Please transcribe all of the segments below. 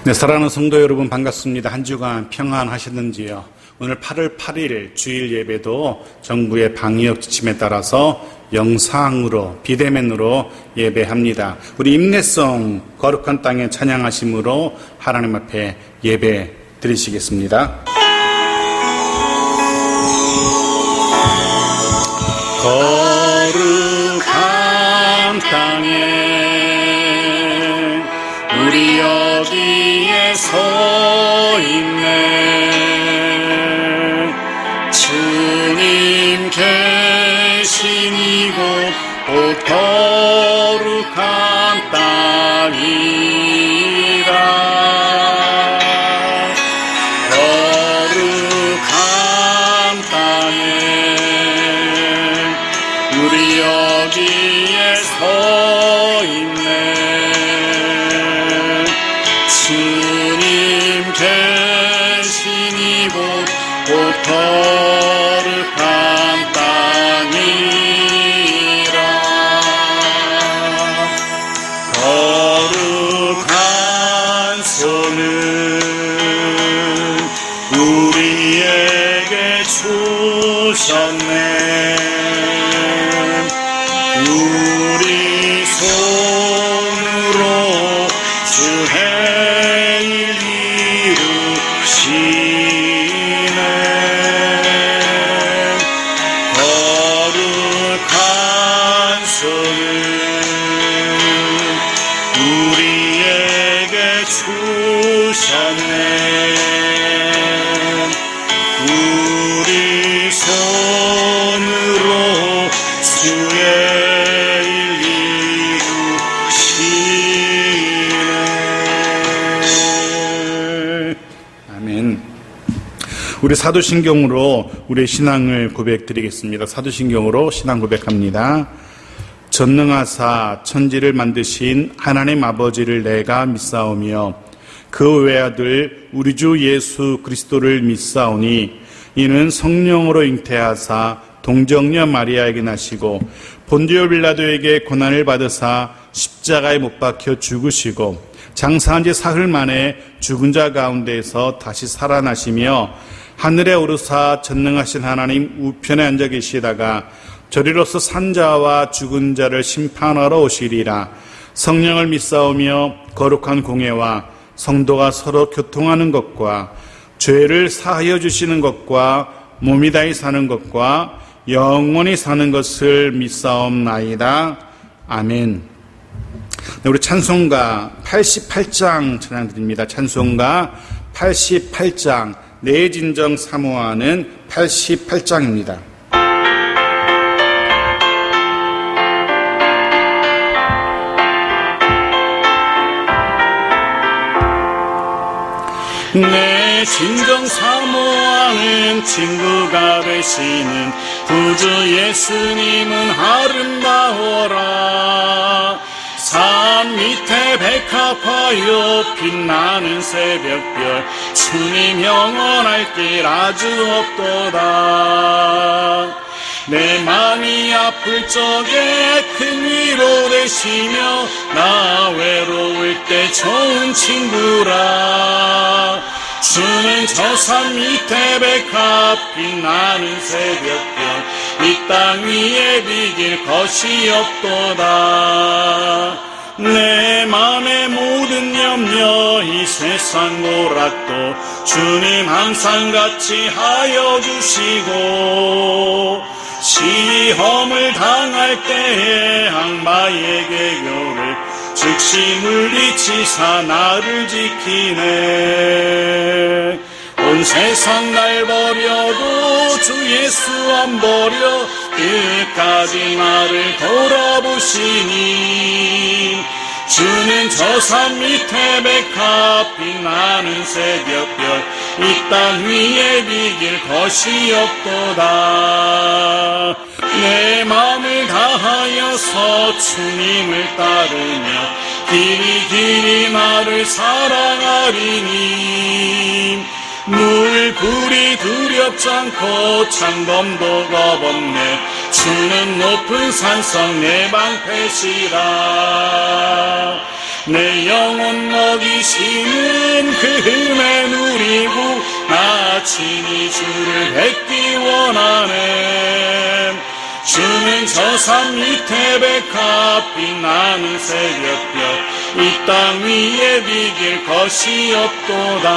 네, 사랑하는 성도 여러분 반갑습니다. 한 주간 평안하셨는지요? 오늘 8월 8일 주일 예배도 정부의 방역 지침에 따라서 영상으로 비대면으로 예배합니다. 우리 임내성 거룩한 땅에 찬양하심으로 하나님 앞에 예배 드리시겠습니다. 거룩한 땅에 우리 여기에 서 있네. 주님 계신 이곳 곧 거룩한 땅이라. 거룩한 땅에 우리 여기에 서 있네. 주님 계신 이곳 곧 거룩한 땅이라. 거룩한 손은 우리에게 주셨네. 우리 손으로 주 행을 이루시네. 거룩한 손을 우리에게 주셨네. 우리 손으로 주의 우리 사도신경으로 우리의 신앙을 고백드리겠습니다. 사도신경으로 신앙 고백합니다. 전능하사 천지를 만드신 하나님 아버지를 내가 믿사오며 그 외아들 우리 주 예수 그리스도를 믿사오니 이는 성령으로 잉태하사 동정녀 마리아에게 나시고 본디오 빌라도에게 고난을 받으사 십자가에 못 박혀 죽으시고 장사한 지 사흘 만에 죽은 자 가운데에서 다시 살아나시며 하늘에 오르사 전능하신 하나님 우편에 앉아 계시다가 저리로서 산 자와 죽은 자를 심판하러 오시리라. 성령을 믿사오며 거룩한 공예와 성도가 서로 교통하는 것과 죄를 사하여 주시는 것과 몸이 다히 사는 것과 영원히 사는 것을 믿사옵나이다. 아멘. 네, 우리 찬송가 88장 찬양드립니다. 찬송가 88장 내 진정 사모하는 88장입니다. 내 진정 사모하는 친구가 되시는 구주 예수님은 아름다워라. 산 밑에 백합화요 빛나는 새벽별 주님 영원할 길 아주 없도다. 내 맘이 아플 적에 큰 위로 되시며 나 외로울 때 좋은 친구라. 주는 저 산 밑에 백합 빛나는 새벽별 이 땅 위에 비길 것이 없도다. 내 맘의 모든 염려 이 세상 고락도 주님 항상 같이 하여 주시고 시험을 당할 때에 악마의 계교를 즉시 물리치사 나를 지키네. 온 세상 날 버려도 주 예수 안 버려 끝까지 나를 돌아보시니. 주는 저 산 밑에 백합 빛나는 새벽별 이 땅 위에 비길 것이 없도다. 내 마음을 다하여서 주님을 따르며 길이 길이 나를 사랑하리니. 물불이 두렵지 않고 창검도 겁없네. 주는 높은 산성 내 방패시라. 내 영혼 먹이시는 그 은혜 누리고 나 친히 주를 뵙기 원하네. 주는 저 산 밑에 백합빛 나는 새벽별 이 땅 위에 비길 것이 없도다.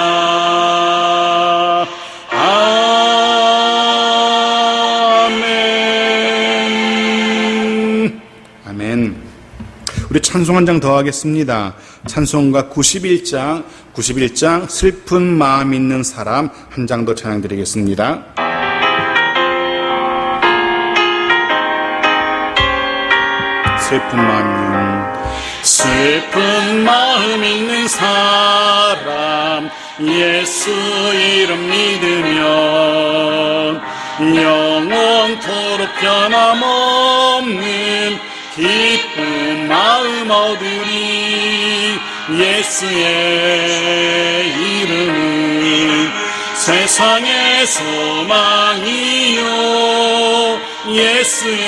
아멘. 아멘. 우리 찬송 한 장 더 하겠습니다. 찬송가 91장 슬픈 마음 있는 사람 한 장 더 찬양 드리겠습니다. 슬픈 마음 있는 사람 예수 이름 믿으면 영원토록 변함없는 기쁜 마음 얻으리. 예수의 이름은 세상의 소망이요 예수의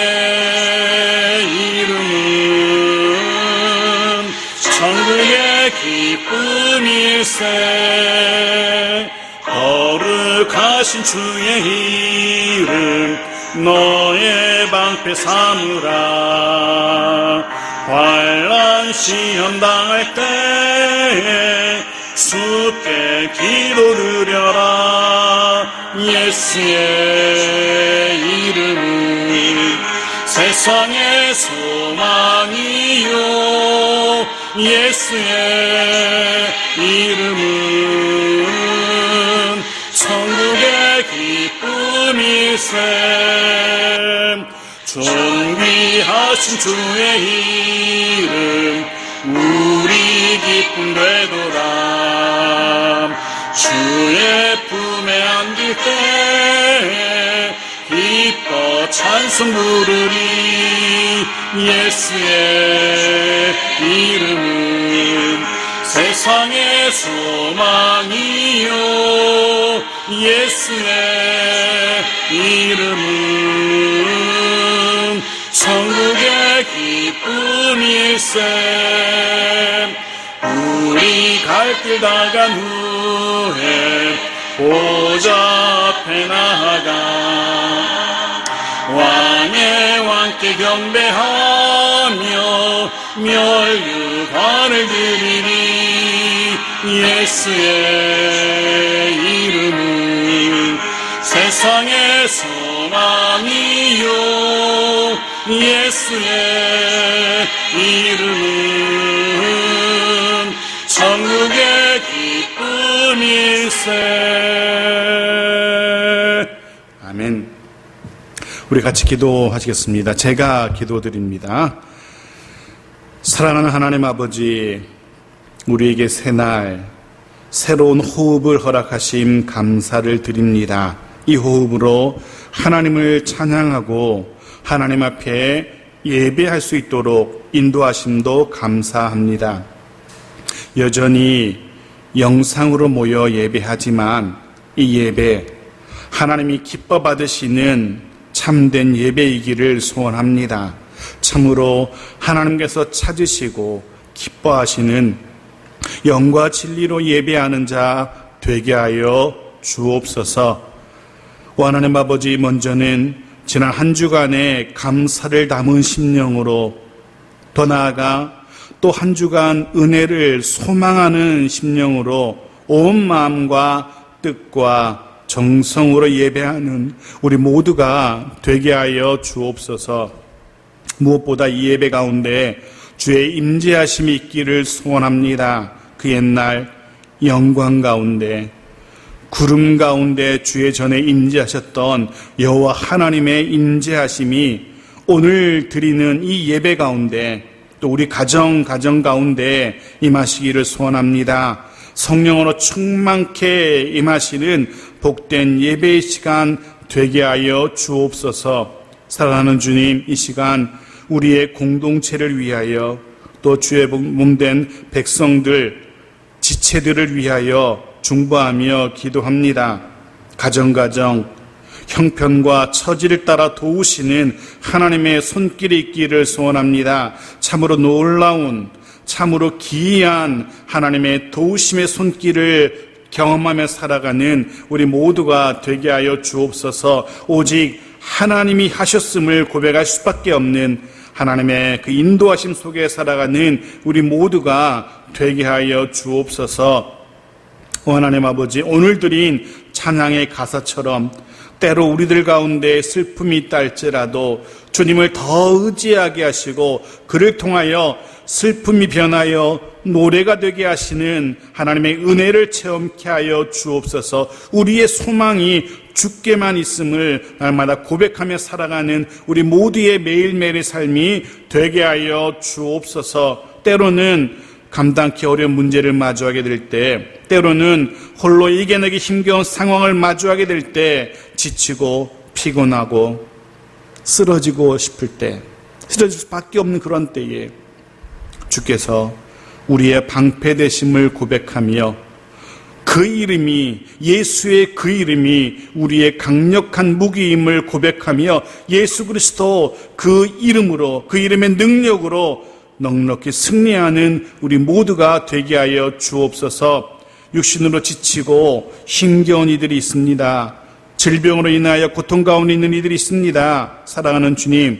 이름은 천국의 기쁨일세. 거룩하신 주의 이름 너의 방패 삼으라. 환난 시험 당할 때에 주께 기도 드려라. 예수의 이름은 세상의 소망이요 예수의 이름은 천국의 기쁨일세. 존귀하신 주의 이름 우리 기쁨 되도다. 주의 품에 안길 때 기뻐 찬송 부르리. 예수의 이름은 세상의 소망이요 예수의 이름은 천국의 기쁨일세. 우리 갈 길 다 간 후에 보좌 앞에 나아가 왕의 왕께 경배하며 멸류관을 드리리. 예수의 이름은 세상의 소망이요 예수의 이름은 천국의 기쁨일세. 아멘. 우리 같이 기도하시겠습니다. 제가 기도드립니다. 사랑하는 하나님 아버지, 우리에게 새날 새로운 호흡을 허락하심 감사를 드립니다. 이 호흡으로 하나님을 찬양하고 하나님 앞에 예배할 수 있도록 인도하심도 감사합니다. 여전히 영상으로 모여 예배하지만 이 예배 하나님이 기뻐 받으시는 참된 예배이기를 소원합니다. 참으로 하나님께서 찾으시고 기뻐하시는 영과 진리로 예배하는 자 되게 하여 주옵소서. 하나님 아버지, 먼저는 지난 한 주간의 감사를 담은 심령으로, 더 나아가 또 한 주간 은혜를 소망하는 심령으로 온 마음과 뜻과 정성으로 예배하는 우리 모두가 되게 하여 주옵소서. 무엇보다 이 예배 가운데 주의 임재하심이 있기를 소원합니다. 그 옛날 영광 가운데 구름 가운데 주의 전에 임재하셨던 여호와 하나님의 임재하심이 오늘 드리는 이 예배 가운데 또 우리 가정 가운데 임하시기를 소원합니다. 성령으로 충만케 임하시는 복된 예배의 시간 되게 하여 주옵소서. 사랑하는 주님, 이 시간 우리의 공동체를 위하여 또 주의 몸된 백성들, 지체들을 위하여 중보하며 기도합니다. 가정 형편과 처지를 따라 도우시는 하나님의 손길이 있기를 소원합니다. 참으로 놀라운 참으로 기이한 하나님의 도우심의 손길을 경험하며 살아가는 우리 모두가 되게 하여 주옵소서. 오직 하나님이 하셨음을 고백할 수밖에 없는 하나님의 그 인도하심 속에 살아가는 우리 모두가 되게 하여 주옵소서. 하나님 아버지, 오늘 드린 찬양의 가사처럼 때로 우리들 가운데 슬픔이 있다 할지라도 주님을 더 의지하게 하시고 그를 통하여 슬픔이 변하여 노래가 되게 하시는 하나님의 은혜를 체험케 하여 주옵소서. 우리의 소망이 주께만 있음을 날마다 고백하며 살아가는 우리 모두의 매일매일의 삶이 되게 하여 주옵소서. 때로는 감당하기 어려운 문제를 마주하게 될 때, 때로는 홀로 이겨내기 힘겨운 상황을 마주하게 될 때, 지치고 피곤하고 쓰러지고 싶을 때, 쓰러질 수밖에 없는 그런 때에 주께서 우리의 방패되심을 고백하며 그 이름이, 예수의 그 이름이 우리의 강력한 무기임을 고백하며 예수 그리스도 그 이름으로, 그 이름의 능력으로 넉넉히 승리하는 우리 모두가 되게 하여 주옵소서. 육신으로 지치고 힘겨운 이들이 있습니다. 질병으로 인하여 고통 가운데 있는 이들이 있습니다. 사랑하는 주님,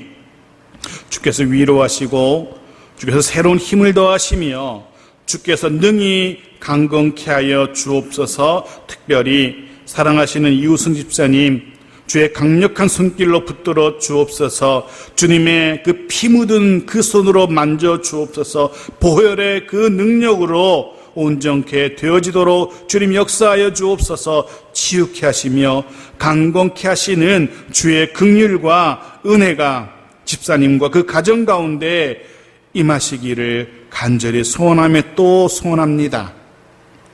주께서 위로하시고 주께서 새로운 힘을 더하시며 주께서 능히 강건케 하여 주옵소서. 특별히 사랑하시는 이우승 집사님, 주의 강력한 손길로 붙들어 주옵소서. 주님의 그 피 묻은 그 손으로 만져 주옵소서. 보혈의 그 능력으로 온전케 되어지도록 주님 역사하여 주옵소서. 치유케 하시며 강건케 하시는 주의 긍휼과 은혜가 집사님과 그 가정 가운데 임하시기를 간절히 소원하며 또 소원합니다.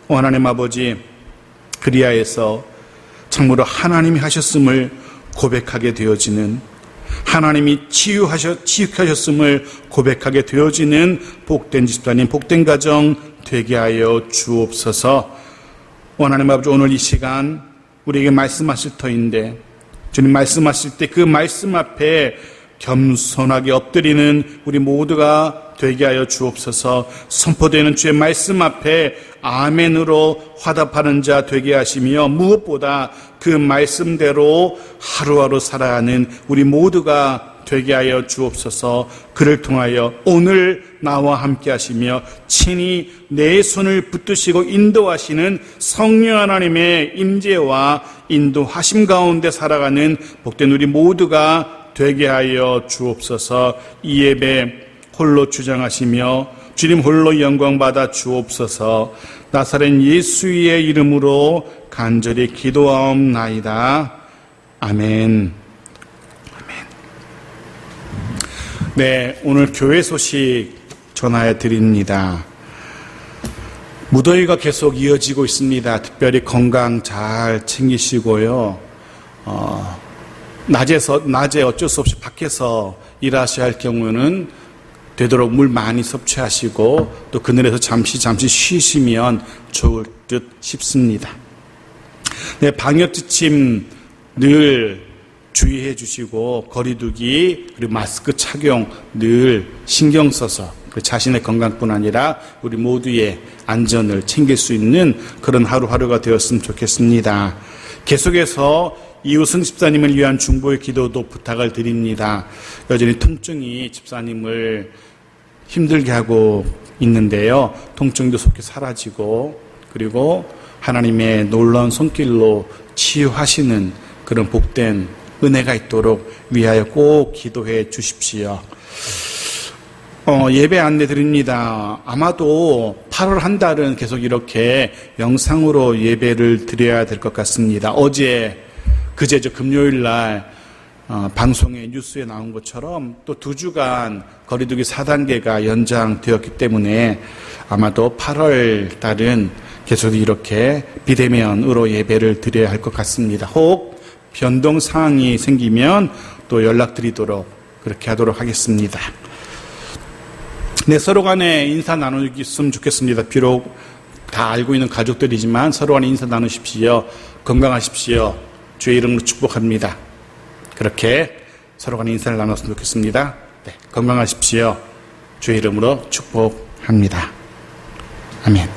하나님 아버지, 그리하여서 참으로 하나님이 하셨음을 고백하게 되어지는, 하나님이 치유케 하셨음을 고백하게 되어지는 복된 집사님, 복된 가정 되게 하여 주옵소서. 하나님 아버지, 오늘 이 시간 우리에게 말씀하실 터인데 주님 말씀하실 때 그 말씀 앞에 겸손하게 엎드리는 우리 모두가 되게 하여 주옵소서. 선포되는 주의 말씀 앞에 아멘으로 화답하는 자 되게 하시며 무엇보다 그 말씀대로 하루하루 살아가는 우리 모두가 되게 하여 주옵소서. 그를 통하여 오늘 나와 함께 하시며 친히 내 손을 붙드시고 인도하시는 성령 하나님의 임재와 인도하심 가운데 살아가는 복된 우리 모두가 되게 하여 주옵소서. 이 예배 홀로 주장하시며 주님 홀로 영광받아 주옵소서. 나사렛 예수의 이름으로 간절히 기도하옵나이다. 아멘. 네, 오늘 교회 소식 전하여 드립니다. 무더위가 계속 이어지고 있습니다. 특별히 건강 잘 챙기시고요. 낮에 어쩔 수 없이 밖에서 일하셔야 할 경우는 되도록 물 많이 섭취하시고 또 그늘에서 잠시 쉬시면 좋을 듯 싶습니다. 네, 방역 지침 늘 주의해 주시고 거리두기 그리고 마스크 착용 늘 신경 써서 그 자신의 건강뿐 아니라 우리 모두의 안전을 챙길 수 있는 그런 하루하루가 되었으면 좋겠습니다. 계속해서 이우승 집사님을 위한 중보의 기도도 부탁을 드립니다. 여전히 통증이 집사님을 힘들게 하고 있는데요. 통증도 속히 사라지고 그리고 하나님의 놀라운 손길로 치유하시는 그런 복된 은혜가 있도록 위하여 꼭 기도해 주십시오. 예배 안내 드립니다. 아마도 8월 한 달은 계속 이렇게 영상으로 예배를 드려야 될 것 같습니다. 그제죠 금요일 날 방송에 뉴스에 나온 것처럼 또 2주간 거리두기 4단계가 연장되었기 때문에 아마도 8월 달은 계속 이렇게 비대면으로 예배를 드려야 할 것 같습니다. 혹 변동 사항이 생기면 또 연락드리도록 그렇게 하도록 하겠습니다. 네, 서로 간에 인사 나누셨으면 좋겠습니다. 비록 다 알고 있는 가족들이지만 서로 간에 인사 나누십시오. 건강하십시오. 주의 이름으로 축복합니다. 그렇게 서로 간에 인사를 나눴으면 좋겠습니다. 네, 건강하십시오. 주의 이름으로 축복합니다. 합니다. 아멘.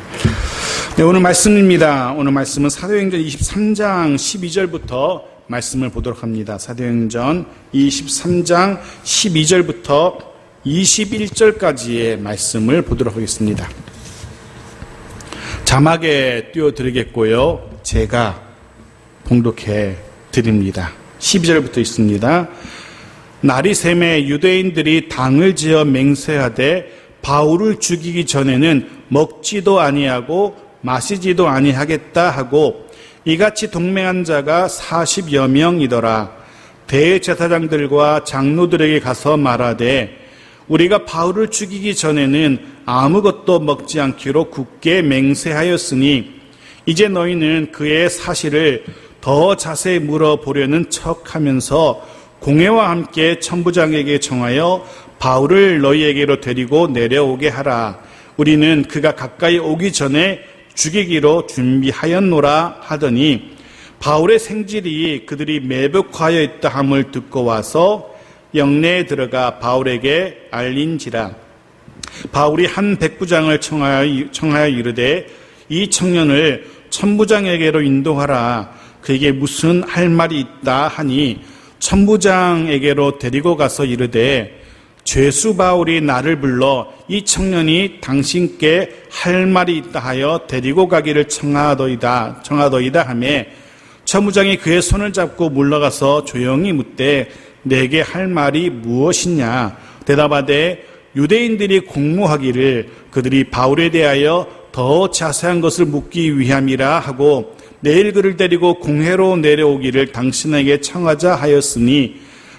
네, 오늘 말씀입니다. 오늘 말씀은 사도행전 23장 12절부터 말씀을 보도록 합니다. 사도행전 23장 12절부터 21절까지의 말씀을 보도록 하겠습니다. 자막에 띄워드리겠고요. 제가 봉독해 드립니다. 12절부터 있습니다. 날이 새매 유대인들이 당을 지어 맹세하되 바울을 죽이기 전에는 먹지도 아니하고 마시지도 아니하겠다 하고 이같이 동맹한 자가 40여 명이더라. 대제사장들과 장로들에게 가서 말하되 우리가 바울을 죽이기 전에는 아무것도 먹지 않기로 굳게 맹세하였으니 이제 너희는 그의 사실을 더 자세히 물어보려는 척하면서 공회와 함께 천부장에게 청하여 바울을 너희에게로 데리고 내려오게 하라. 우리는 그가 가까이 오기 전에 죽이기로 준비하였노라 하더니 바울의 생질이 그들이 매복하여 있다 함을 듣고 와서 영내에 들어가 바울에게 알린지라. 바울이 한 백부장을 청하여 이르되 이 청년을 천부장에게로 인도하라. 그에게 무슨 할 말이 있다 하니 천부장에게로 데리고 가서 이르되 죄수 바울이 나를 불러 이 청년이 당신께 할 말이 있다 하여 데리고 가기를 청하더이다 하매 천부장이 그의 손을 잡고 물러가서 조용히 묻되 내게 할 말이 무엇이냐. 대답하되 유대인들이 공모하기를 그들이 바울에 대하여 더 자세한 것을 묻기 위함이라 하고 내일 그를 데리고 공회로 내려오기를 당신에게 청하자 하였으니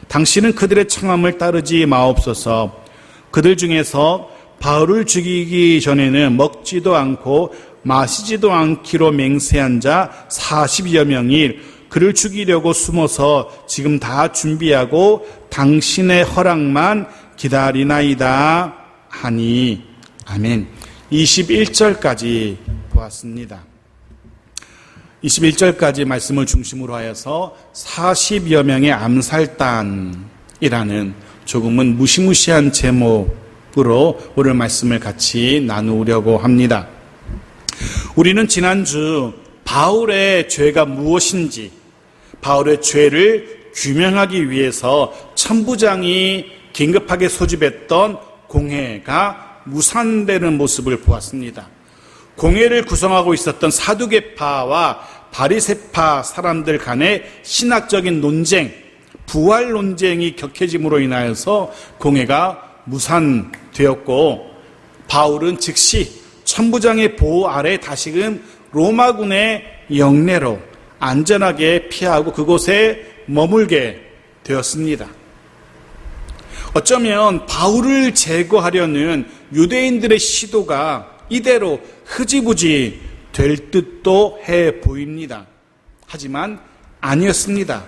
당신은 그들의 청함을 따르지 마옵소서. 그들 중에서 바울을 죽이기 전에는 먹지도 않고 마시지도 않기로 맹세한 자 40여 명이 그를 죽이려고 숨어서 지금 다 준비하고 당신의 허락만 기다리나이다 하니. 아멘. 21절까지 보았습니다. 21절까지 말씀을 중심으로 하여서 40여 명의 암살단이라는 조금은 무시무시한 제목으로 오늘 말씀을 같이 나누려고 합니다. 우리는 지난주 바울의 죄가 무엇인지, 바울의 죄를 규명하기 위해서 천부장이 긴급하게 소집했던 공회가 무산되는 모습을 보았습니다. 공회를 구성하고 있었던 사두개파와 바리새파 사람들 간의 신학적인 논쟁, 부활 논쟁이 격해짐으로 인하여서 공회가 무산되었고 바울은 즉시 천부장의 보호 아래 다시금 로마군의 영내로 안전하게 피하고 그곳에 머물게 되었습니다. 어쩌면 바울을 제거하려는 유대인들의 시도가 이대로 흐지부지 될 듯도 해 보입니다. 하지만 아니었습니다.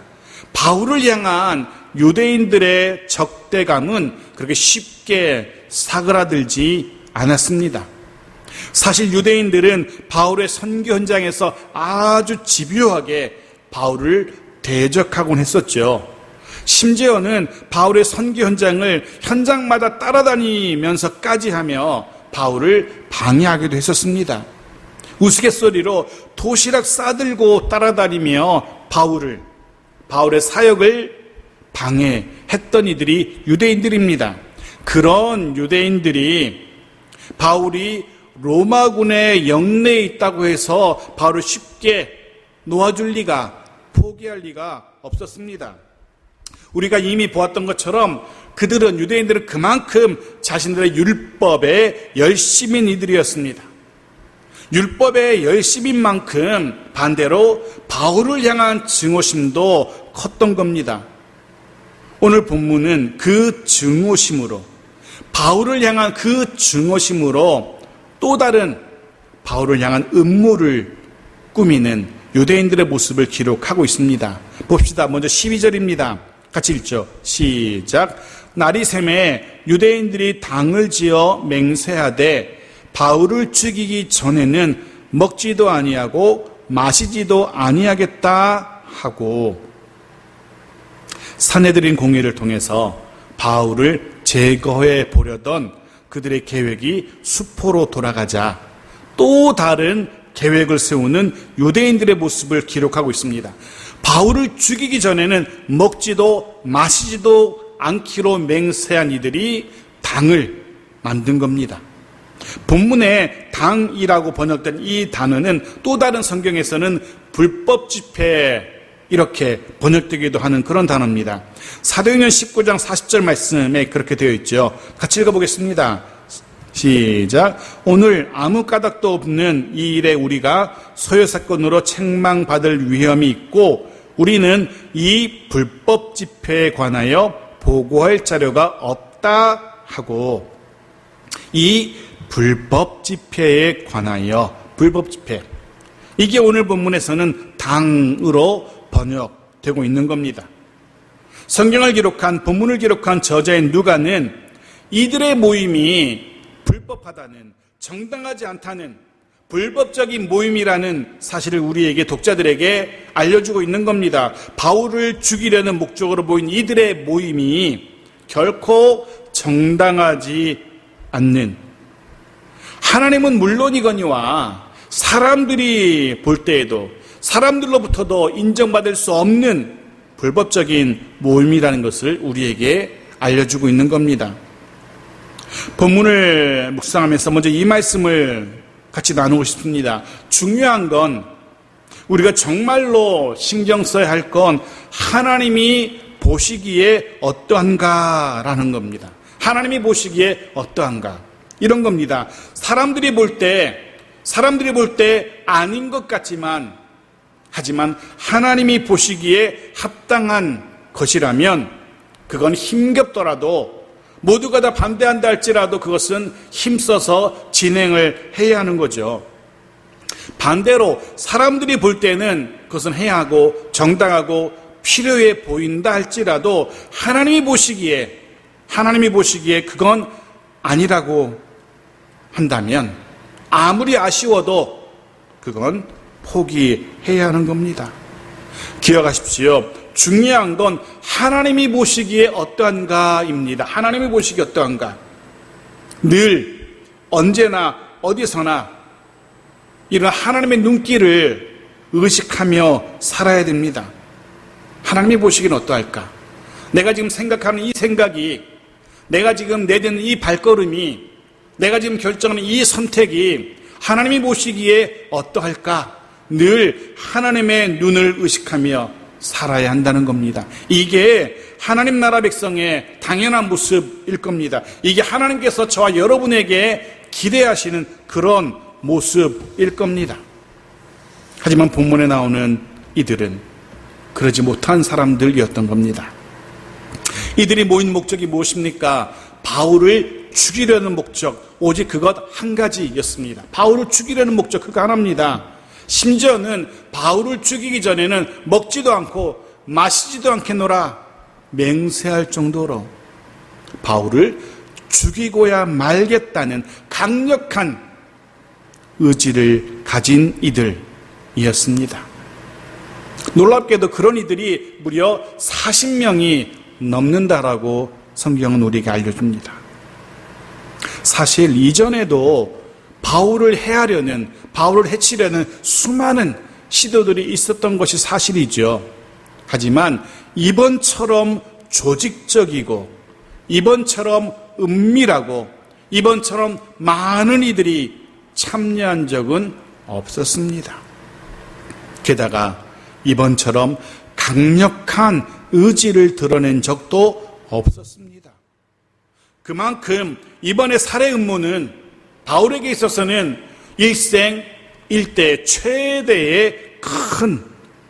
바울을 향한 유대인들의 적대감은 그렇게 쉽게 사그라들지 않았습니다. 사실 유대인들은 바울의 선교 현장에서 아주 집요하게 바울을 대적하곤 했었죠. 심지어는 바울의 선교 현장을 현장마다 따라다니면서까지 하며 바울을 방해하기도 했었습니다. 우스갯소리로 도시락 싸들고 따라다니며 바울의 사역을 방해했던 이들이 유대인들입니다. 그런 유대인들이 바울이 로마군의 영내에 있다고 해서 바울을 쉽게 놓아줄 리가, 포기할 리가 없었습니다. 우리가 이미 보았던 것처럼 유대인들은 그만큼 자신들의 율법에 열심인 이들이었습니다. 율법에 열심인 만큼 반대로 바울을 향한 증오심도 컸던 겁니다. 오늘 본문은 그 증오심으로, 바울을 향한 그 증오심으로 또 다른 바울을 향한 음모를 꾸미는 유대인들의 모습을 기록하고 있습니다. 봅시다. 먼저 12절입니다. 같이 읽죠. 시작. 날이 새매 유대인들이 당을 지어 맹세하되 바울을 죽이기 전에는 먹지도 아니하고 마시지도 아니하겠다 하고 사내들인 공의를 통해서 바울을 제거해 보려던 그들의 계획이 수포로 돌아가자 또 다른 계획을 세우는 유대인들의 모습을 기록하고 있습니다. 바울을 죽이기 전에는 먹지도 마시지도 않기로 맹세한 이들이 당을 만든 겁니다. 본문에 당이라고 번역된 이 단어는 또 다른 성경에서는 불법 집회 이렇게 번역되기도 하는 그런 단어입니다. 사도행전 19장 40절 말씀에 그렇게 되어 있죠. 같이 읽어보겠습니다. 시작. 오늘 아무 까닭도 없는 이 일에 우리가 소요사건으로 책망받을 위험이 있고 우리는 이 불법 집회에 관하여 보고할 자료가 없다 하고, 이 불법 집회에 관하여, 불법 집회, 이게 오늘 본문에서는 당으로 번역되고 있는 겁니다. 성경을 기록한, 본문을 기록한 저자인 누가는 이들의 모임이 불법하다는, 정당하지 않다는, 불법적인 모임이라는 사실을 우리에게, 독자들에게 알려주고 있는 겁니다. 바울을 죽이려는 목적으로 보인 이들의 모임이 결코 정당하지 않는, 하나님은 물론이거니와 사람들이 볼 때에도 사람들로부터도 인정받을 수 없는 불법적인 모임이라는 것을 우리에게 알려주고 있는 겁니다. 본문을 묵상하면서 먼저 이 말씀을 같이 나누고 싶습니다. 중요한 건, 우리가 정말로 신경 써야 할 건 하나님이 보시기에 어떠한가라는 겁니다. 하나님이 보시기에 어떠한가, 이런 겁니다. 사람들이 볼 때 아닌 것 같지만, 하지만 하나님이 보시기에 합당한 것이라면 그건 힘겹더라도, 모두가 다 반대한다 할지라도 그것은 힘써서 진행을 해야 하는 거죠. 반대로 사람들이 볼 때는 그것은 해야 하고 정당하고 필요해 보인다 할지라도 하나님이 보시기에 그건 아니라고 한다면 아무리 아쉬워도 그건 포기해야 하는 겁니다. 기억하십시오. 중요한 건 하나님이 보시기에 어떠한가입니다. 하나님이 보시기에 어떠한가. 늘 언제나 어디서나 이런 하나님의 눈길을 의식하며 살아야 됩니다. 하나님이 보시기엔 어떠할까? 내가 지금 생각하는 이 생각이, 내가 지금 내딛는 이 발걸음이, 내가 지금 결정하는 이 선택이 하나님이 보시기에 어떠할까? 늘 하나님의 눈을 의식하며 살아야 한다는 겁니다. 이게 하나님 나라 백성의 당연한 모습일 겁니다. 이게 하나님께서 저와 여러분에게 기대하시는 그런 모습일 겁니다. 하지만 본문에 나오는 이들은 그러지 못한 사람들이었던 겁니다. 이들이 모인 목적이 무엇입니까? 바울을 죽이려는 목적, 오직 그것 한 가지였습니다. 바울을 죽이려는 목적 그거 하나입니다. 심지어는 바울을 죽이기 전에는 먹지도 않고 마시지도 않겠노라 맹세할 정도로 바울을 죽이고야 말겠다는 강력한 의지를 가진 이들이었습니다. 놀랍게도 그런 이들이 무려 40명이 넘는다라고 성경은 우리에게 알려줍니다. 사실 이전에도 바울을 해하려는, 바울을 해치려는 수많은 시도들이 있었던 것이 사실이죠. 하지만 이번처럼 조직적이고, 이번처럼 은밀하고, 이번처럼 많은 이들이 참여한 적은 없었습니다. 게다가 이번처럼 강력한 의지를 드러낸 적도 없었습니다. 그만큼 이번의 살해 음모는 바울에게 있어서는 일생 일대 최대의 큰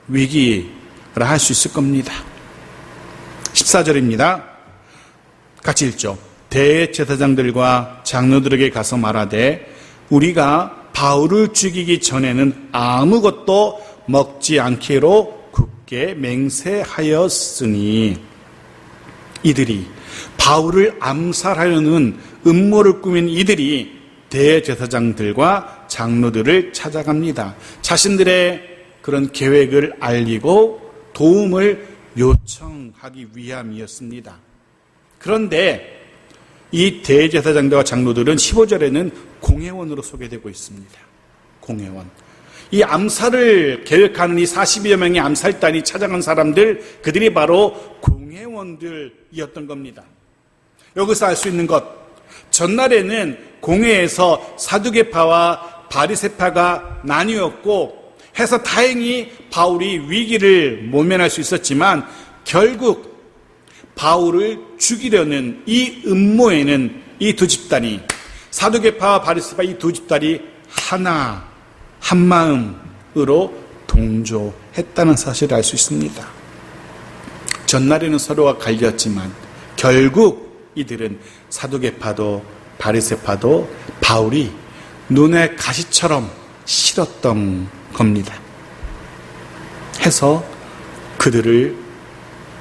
위기라 할 수 있을 겁니다. 14절입니다. 같이 읽죠. 대제사장들과 장로들에게 가서 말하되 우리가 바울을 죽이기 전에는 아무것도 먹지 않기로 굳게 맹세하였으니, 이들이 바울을 암살하려는 음모를 꾸민 이들이 대제사장들과 장로들을 찾아갑니다. 자신들의 그런 계획을 알리고 도움을 요청하기 위함이었습니다. 그런데 이 대제사장들과 장로들은 15절에는 공회원으로 소개되고 있습니다. 공회원. 이 암살을 계획하는 이 40여 명의 암살단이 찾아간 사람들, 그들이 바로 공회원들이었던 겁니다. 여기서 알 수 있는 것, 전날에는 공회에서 사두개파와 바리새파가 나뉘었고 해서 다행히 바울이 위기를 모면할 수 있었지만 결국 바울을 죽이려는 이 음모에는 이 두 집단이, 사두개파와 바리새파 이 두 집단이 하나 한마음으로 동조했다는 사실을 알 수 있습니다. 전날에는 서로가 갈렸지만 결국 이들은 사두개파도 바리새파도 바울이 눈에 가시처럼 싫었던 겁니다. 해서 그들을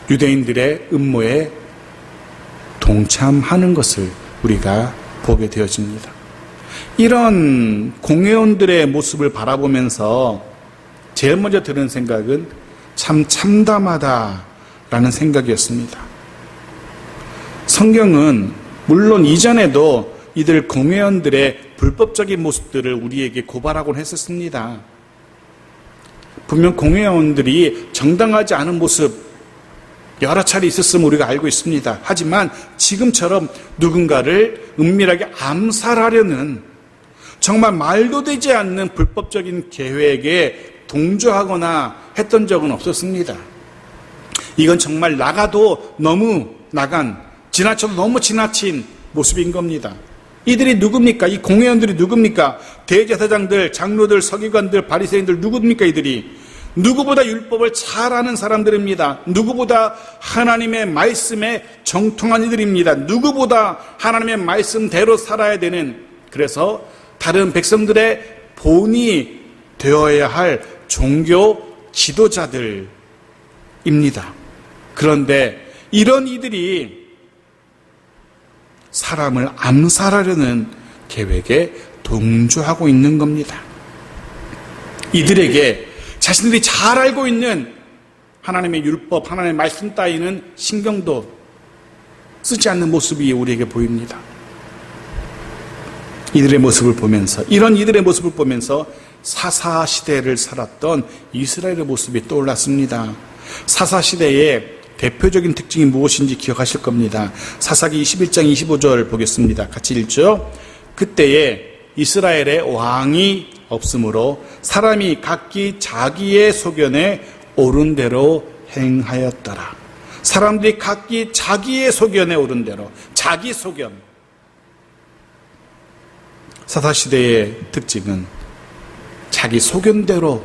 유대인들의 음모에 동참하는 것을 우리가 보게 되어집니다. 이런 공회원들의 모습을 바라보면서 제일 먼저 드는 생각은 참 참담하다라는 생각이었습니다. 성경은 물론 이전에도 이들 공회원들의 불법적인 모습들을 우리에게 고발하곤 했었습니다. 분명 공회원들이 정당하지 않은 모습 여러 차례 있었음을 우리가 알고 있습니다. 하지만 지금처럼 누군가를 은밀하게 암살하려는 정말 말도 되지 않는 불법적인 계획에 동조하거나 했던 적은 없었습니다. 이건 정말 나가도 너무 나간, 지나쳐도 너무 지나친 모습인 겁니다. 이들이 누굽니까? 이 공회원들이 누굽니까? 대제사장들, 장로들, 서기관들, 바리새인들 누굽니까? 이들이 누구보다 율법을 잘 아는 사람들입니다. 누구보다 하나님의 말씀에 정통한 이들입니다. 누구보다 하나님의 말씀대로 살아야 되는, 그래서 다른 백성들의 본이 되어야 할 종교 지도자들입니다. 그런데 이런 이들이 사람을 암살하려는 계획에 동조하고 있는 겁니다. 이들에게 자신들이 잘 알고 있는 하나님의 율법, 하나님의 말씀 따위는 신경도 쓰지 않는 모습이 우리에게 보입니다. 이들의 모습을 보면서, 이런 이들의 모습을 보면서 사사시대를 살았던 이스라엘의 모습이 떠올랐습니다. 사사시대의 대표적인 특징이 무엇인지 기억하실 겁니다. 사사기 21장 25절 보겠습니다. 같이 읽죠. 그때에 이스라엘의 왕이 없으므로 사람이 각기 자기의 소견에 옳은 대로 행하였더라. 사람들이 각기 자기의 소견에 옳은 대로, 자기 소견. 사사시대의 특징은 자기 소견대로,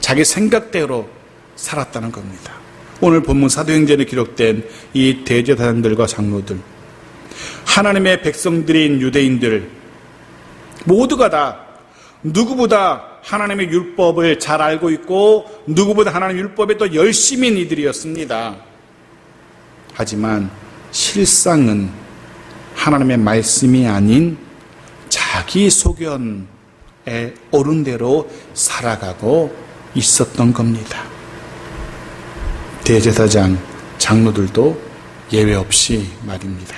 자기 생각대로 살았다는 겁니다. 오늘 본문 사도행전에 기록된 이 대제사장들과 장로들, 하나님의 백성들인 유대인들 모두가 다 누구보다 하나님의 율법을 잘 알고 있고 누구보다 하나님의 율법에 또 열심인 이들이었습니다. 하지만 실상은 하나님의 말씀이 아닌 자기 소견에 옳은 대로 살아가고 있었던 겁니다. 대제사장, 장로들도 예외 없이 말입니다.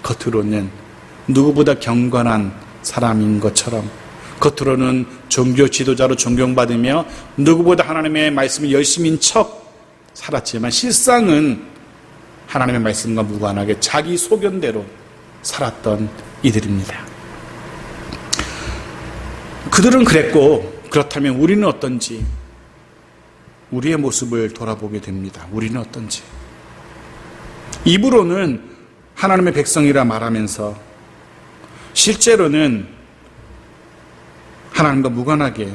겉으로는 누구보다 경건한 사람인 것처럼, 겉으로는 종교 지도자로 존경받으며 누구보다 하나님의 말씀을 열심인 척 살았지만 실상은 하나님의 말씀과 무관하게 자기 소견대로 살았던 이들입니다. 그들은 그랬고, 그렇다면 우리는 어떤지, 우리의 모습을 돌아보게 됩니다. 우리는 어떤지. 입으로는 하나님의 백성이라 말하면서 실제로는 하나님과 무관하게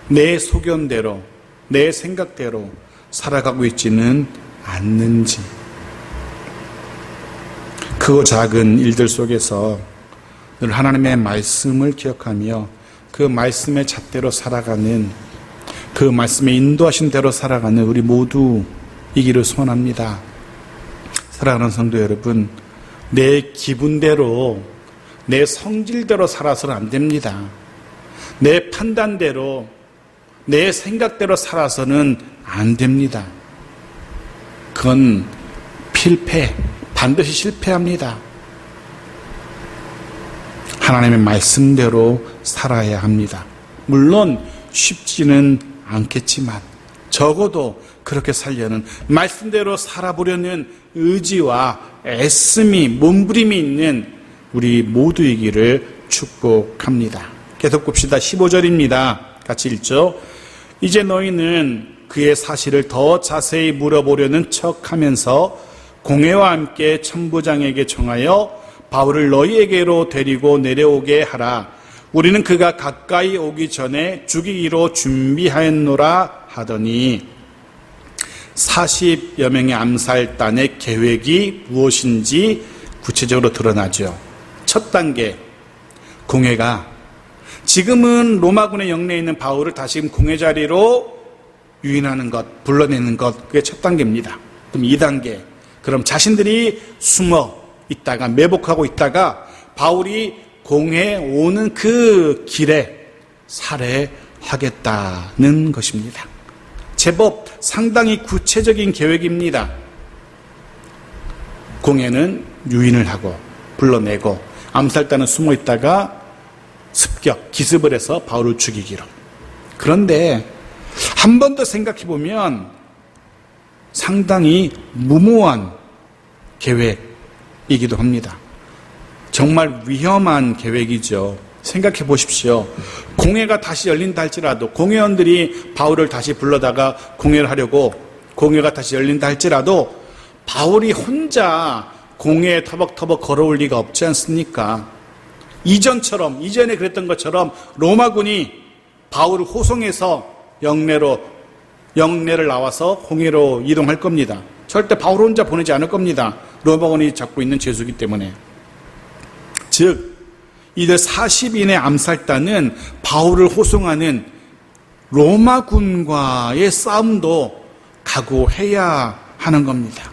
내 소견대로, 내 생각대로 살아가고 있지는 않는지. 크고 작은 일들 속에서 늘 하나님의 말씀을 기억하며 그 말씀의 잣대로 살아가는, 그 말씀에 인도하신 대로 살아가는 우리 모두이기를 소원합니다. 사랑하는 성도 여러분, 내 기분대로, 내 성질대로 살아서는 안 됩니다. 내 판단대로, 내 생각대로 살아서는 안 됩니다. 그건 필패, 반드시 실패합니다. 하나님의 말씀대로 살아야 합니다. 물론 쉽지는 않겠지만 적어도 그렇게 살려는, 말씀대로 살아보려는 의지와 애씀이, 몸부림이 있는 우리 모두이기를 축복합니다. 계속 봅시다. 15절입니다. 같이 읽죠. 이제 너희는 그의 사실을 더 자세히 물어보려는 척하면서 공회와 함께 천부장에게 청하여 바울을 너희에게로 데리고 내려오게 하라. 우리는 그가 가까이 오기 전에 죽이기로 준비하였노라 하더니 40여 명의 암살단의 계획이 무엇인지 구체적으로 드러나죠. 첫 단계, 공회가 지금은 로마군의 영내에 있는 바울을 다시금 공회 자리로 유인하는 것, 불러내는 것, 그게 첫 단계입니다. 그럼 2단계, 그럼 자신들이 숨어 있다가 매복하고 있다가 바울이 공회에 오는 그 길에 살해하겠다는 것입니다. 제법 상당히 구체적인 계획입니다. 공회는 유인을 하고 불러내고 암살단은 숨어 있다가 습격, 기습을 해서 바울을 죽이기로. 그런데 한 번 더 생각해 보면 상당히 무모한 계획이기도 합니다. 정말 위험한 계획이죠. 생각해 보십시오. 공회가 다시 열린다 할지라도, 공회원들이 바울을 다시 불러다가 공회를 하려고 공회가 다시 열린다 할지라도 바울이 혼자 공회에 터벅터벅 걸어올 리가 없지 않습니까? 이전에 그랬던 것처럼 로마군이 바울을 호송해서 영내를 나와서 공회로 이동할 겁니다. 절대 바울 혼자 보내지 않을 겁니다. 로마군이 잡고 있는 죄수이기 때문에. 즉 이들 40인의 암살단은 바울을 호송하는 로마군과의 싸움도 각오해야 하는 겁니다.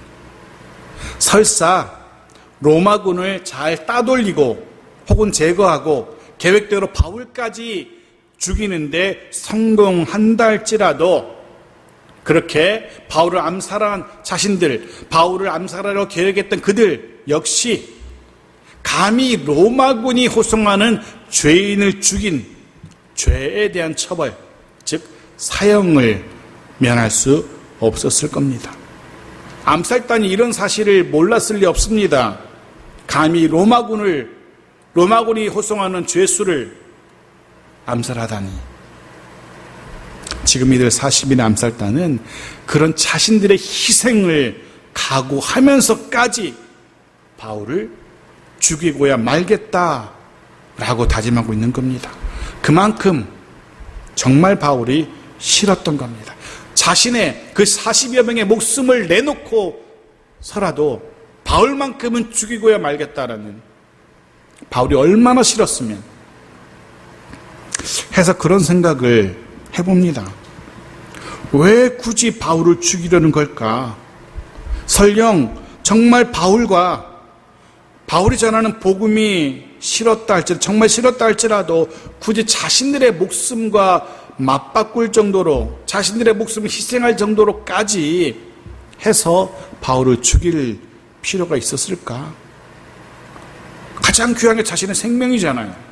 설사 로마군을 잘 따돌리고 혹은 제거하고 계획대로 바울까지 죽이는데 성공한다 할지라도 그렇게 바울을 암살한 자신들, 바울을 암살하려 계획했던 그들 역시 감히 로마군이 호송하는 죄인을 죽인 죄에 대한 처벌, 즉 사형을 면할 수 없었을 겁니다. 암살단이 이런 사실을 몰랐을 리 없습니다. 감히 로마군이 호송하는 죄수를 암살하다니. 지금 이들 40인의 암살단은 그런 자신들의 희생을 각오하면서까지 바울을 죽이고야 말겠다라고 다짐하고 있는 겁니다. 그만큼 정말 바울이 싫었던 겁니다. 자신의 그 40여 명의 목숨을 내놓고서라도 바울만큼은 죽이고야 말겠다라는, 바울이 얼마나 싫었으면 해서 그런 생각을 해봅니다. 왜 굳이 바울을 죽이려는 걸까? 설령 정말 바울이 전하는 복음이 정말 싫었다 할지라도 굳이 자신들의 목숨과 맞바꿀 정도로, 자신들의 목숨을 희생할 정도로까지 해서 바울을 죽일 필요가 있었을까? 가장 귀한 게 자신의 생명이잖아요.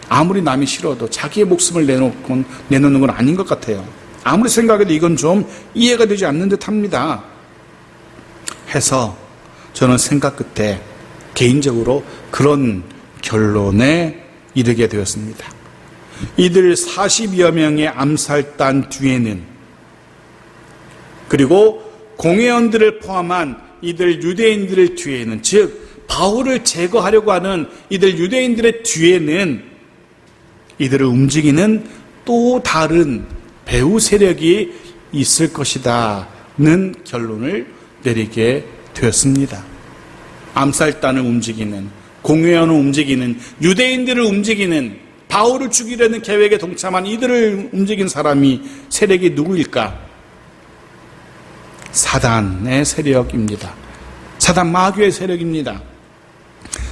아무리 남이 싫어도 자기의 목숨을 내놓는 건 아닌 것 같아요. 아무리 생각해도 이건 좀 이해가 되지 않는 듯 합니다. 해서 저는 생각 끝에 개인적으로 그런 결론에 이르게 되었습니다. 이들 40여 명의 암살단 뒤에는, 그리고 공회원들을 포함한 이들 유대인들의 뒤에는, 즉 바울을 제거하려고 하는 이들 유대인들의 뒤에는 이들을 움직이는 또 다른 배후 세력이 있을 것이다는 결론을 내리게 되었습니다. 암살단을 움직이는, 공회원을 움직이는, 유대인들을 움직이는, 바울을 죽이려는 계획에 동참한 이들을 움직인 세력이 누구일까? 사단의 세력입니다. 사단 마귀의 세력입니다.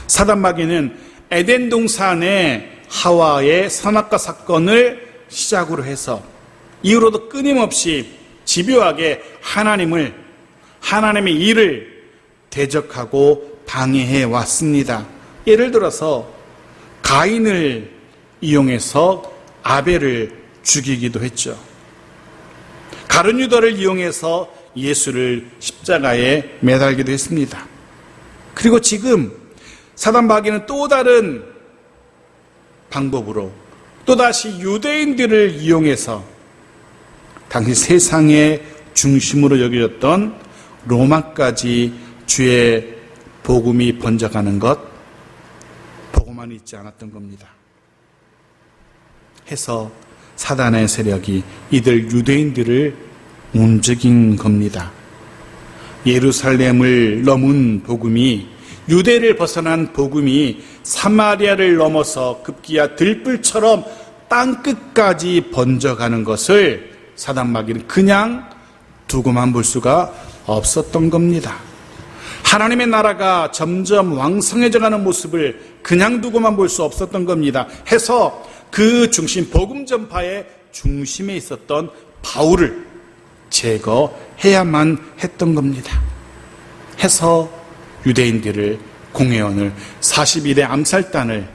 사단 마귀는 에덴 동산의 하와의 선악과 사건을 시작으로 해서 이후로도 끊임없이 집요하게 하나님의 일을 대적하고 방해해 왔습니다. 예를 들어서 가인을 이용해서 아벨을 죽이기도 했죠. 가룟 유다를 이용해서 예수를 십자가에 매달기도 했습니다. 그리고 지금 사단 마귀는 또 다른 방법으로 또다시 유대인들을 이용해서 당시 세상의 중심으로 여겨졌던 로마까지 주의 복음이 번져가는 것 보고만 있지 않았던 겁니다. 해서 사단의 세력이 이들 유대인들을 움직인 겁니다. 예루살렘을 넘은 복음이, 유대를 벗어난 복음이 사마리아를 넘어서 급기야 들불처럼 땅끝까지 번져가는 것을 사단 마귀는 그냥 두고만 볼 수가 없었던 겁니다. 하나님의 나라가 점점 왕성해져가는 모습을 그냥 두고만 볼 수 없었던 겁니다. 해서 그 중심, 복음 전파의 중심에 있었던 바울을 제거해야만 했던 겁니다. 해서 유대인들을, 공회원을, 42대 암살단을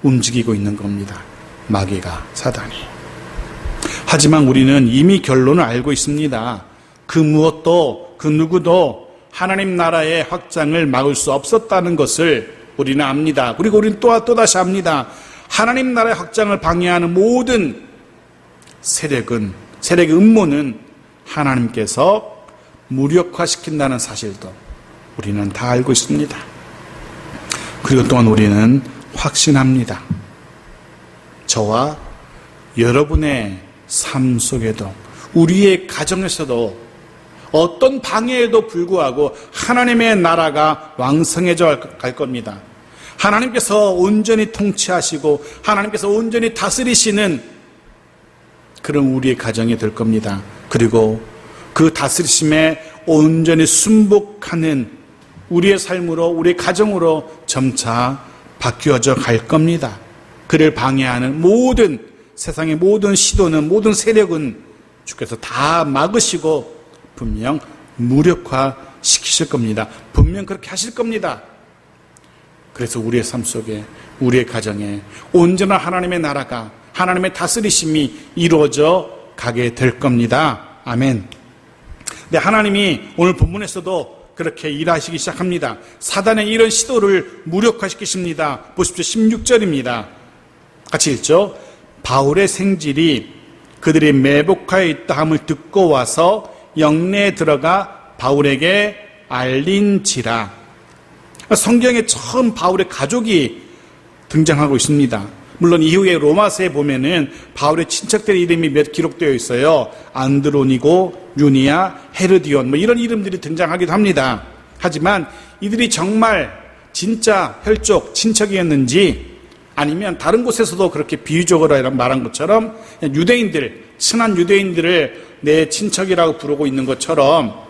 움직이고 있는 겁니다. 마귀가, 사단이. 하지만 우리는 이미 결론을 알고 있습니다. 그 무엇도, 그 누구도 하나님 나라의 확장을 막을 수 없었다는 것을 우리는 압니다. 그리고 우리는 또다시 압니다. 하나님 나라의 확장을 방해하는 모든 세력의 음모는 하나님께서 무력화시킨다는 사실도 우리는 다 알고 있습니다. 그리고 또한 우리는 확신합니다. 저와 여러분의 삶 속에도, 우리의 가정에서도 어떤 방해에도 불구하고 하나님의 나라가 왕성해져 갈 겁니다. 하나님께서 온전히 통치하시고 하나님께서 온전히 다스리시는 그런 우리의 가정이 될 겁니다. 그리고 그 다스리심에 온전히 순복하는 우리의 삶으로, 우리의 가정으로 점차 바뀌어져 갈 겁니다. 그를 방해하는 모든 세상의 모든 시도는, 모든 세력은 주께서 다 막으시고 분명 무력화시키실 겁니다. 분명 그렇게 하실 겁니다. 그래서 우리의 삶 속에, 우리의 가정에 온전한 하나님의 나라가, 하나님의 다스리심이 이루어져 가게 될 겁니다. 아멘. 네, 하나님이 오늘 본문에서도 그렇게 일하시기 시작합니다. 사단의 이런 시도를 무력화시키십니다. 보십시오. 16절입니다. 같이 읽죠. 바울의 생질이 그들이 매복하여 있다 함을 듣고 와서 영내에 들어가 바울에게 알린지라. 성경에 처음 바울의 가족이 등장하고 있습니다. 물론 이후에 로마서에 보면은 바울의 친척들 이름이 몇 기록되어 있어요. 안드로니고, 유니아, 헤르디온 이런 이름들이 등장하기도 합니다. 하지만 이들이 정말 진짜 혈족 친척이었는지 아니면 다른 곳에서도 그렇게 비유적으로 말한 것처럼 유대인들, 친한 유대인들을 내 친척이라고 부르고 있는 것처럼